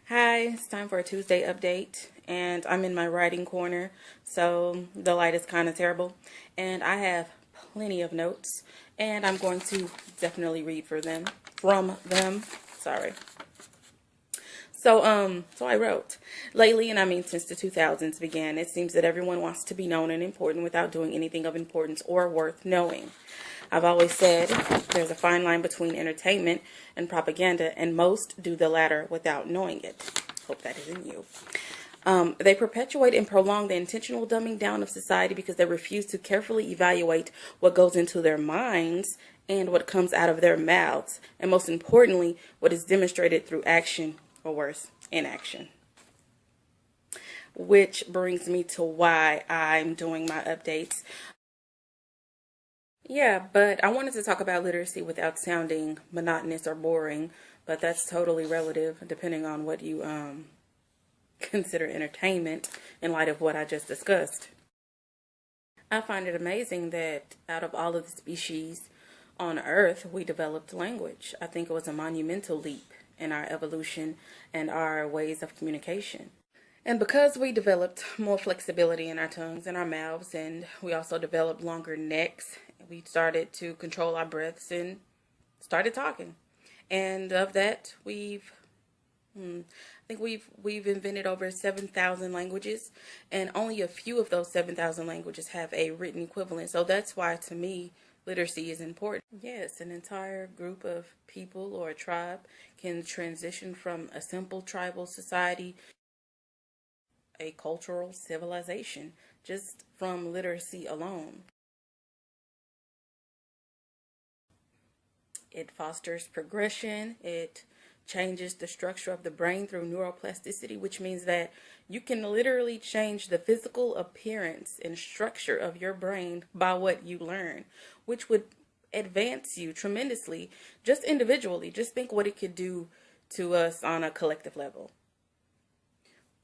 Hi, it's time for a Tuesday update, and I'm in my writing corner, so the light is kind of terrible, and I have plenty of notes, and I'm going to definitely read from them. Sorry. So I wrote, lately, and I mean since the 2000s began, it seems that everyone wants to be known and important without doing anything of importance or worth knowing. I've always said there's a fine line between entertainment and propaganda, and most do the latter without knowing it. Hope that isn't you. They perpetuate and prolong the intentional dumbing down of society because they refuse to carefully evaluate what goes into their minds and what comes out of their mouths, and most importantly, what is demonstrated through action, or worse, inaction. Which brings me to why I'm doing my updates. Yeah, but I wanted to talk about literacy without sounding monotonous or boring, but that's totally relative depending on what you consider entertainment in light of what I just discussed. I find it amazing that out of all of the species on Earth, we developed language. I think it was a monumental leap in our evolution and our ways of communication. And because we developed more flexibility in our tongues and our mouths, and we also developed longer necks, we started to control our breaths and started talking. And of that, I think we've invented over 7,000 languages, and only a few of those 7,000 languages have a written equivalent. So that's why, to me, literacy is important. Yes, an entire group of people or a tribe can transition from a simple tribal society, a cultural civilization, just from literacy alone. It fosters progression. It changes the structure of the brain through neuroplasticity, which means that you can literally change the physical appearance and structure of your brain by what you learn, which would advance you tremendously just individually. Just think what it could do to us on a collective level.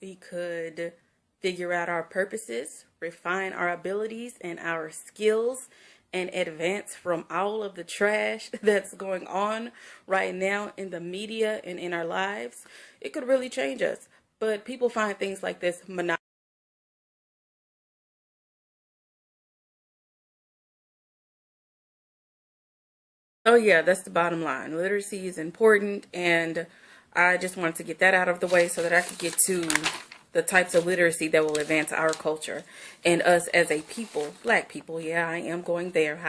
We could figure out our purposes, refine our abilities and our skills, and advance from all of the trash that's going on right now in the media and in our lives. It could really change us. But people find things like this monotonous. Oh, yeah, that's the bottom line. Literacy is important, and I just wanted to get that out of the way so that I could get to the types of literacy that will advance our culture and us as a people, black people. Yeah, I am going there.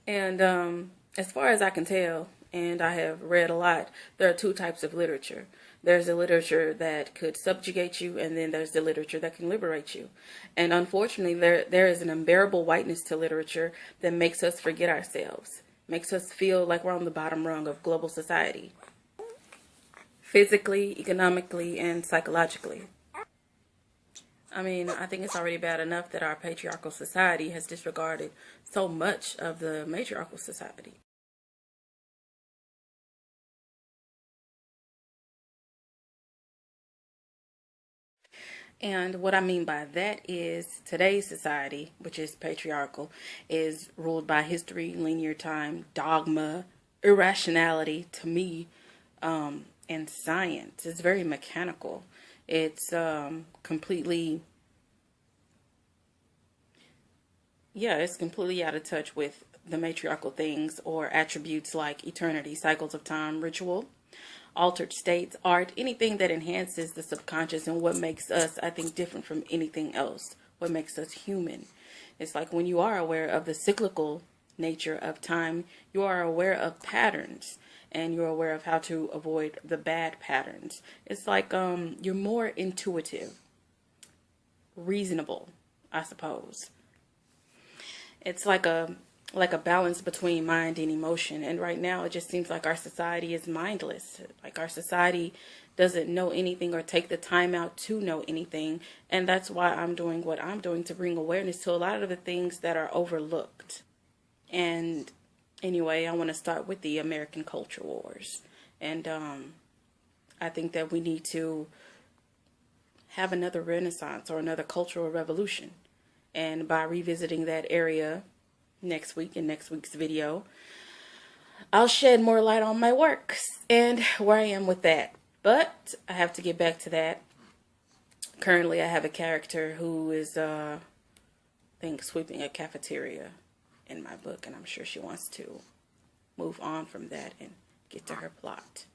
And as far as I can tell, and I have read a lot, there are two types of literature. There's the literature that could subjugate you, and then there's the literature that can liberate you. And unfortunately, there is an unbearable whiteness to literature that makes us forget ourselves, makes us feel like we're on the bottom rung of global society, physically, economically, and psychologically. I mean, I think it's already bad enough that our patriarchal society has disregarded so much of the matriarchal society. And what I mean by that is today's society, which is patriarchal, is ruled by history, linear time, dogma, irrationality to me, and science. It's very mechanical. It's completely, yeah, it's completely out of touch with the matriarchal things or attributes like eternity, cycles of time, ritual, altered states, art, anything that enhances the subconscious and what makes us, I think, different from anything else, what makes us human. It's like when you are aware of the cyclical nature of time, you are aware of patterns and you're aware of how to avoid the bad patterns. It's like you're more intuitive, reasonable, I suppose. It's like a balance between mind and emotion. And right now it just seems like our society is mindless. Like our society doesn't know anything or take the time out to know anything. And that's why I'm doing what I'm doing, to bring awareness to a lot of the things that are overlooked. And anyway, I want to start with the American culture wars. And I think that we need to have another renaissance or another cultural revolution. And by revisiting that area, next week in next week's video, I'll shed more light on my works and where I am with that. But I have to get back to that. Currently, I have a character who is, I think, sweeping a cafeteria in my book, and I'm sure she wants to move on from that and get to her plot.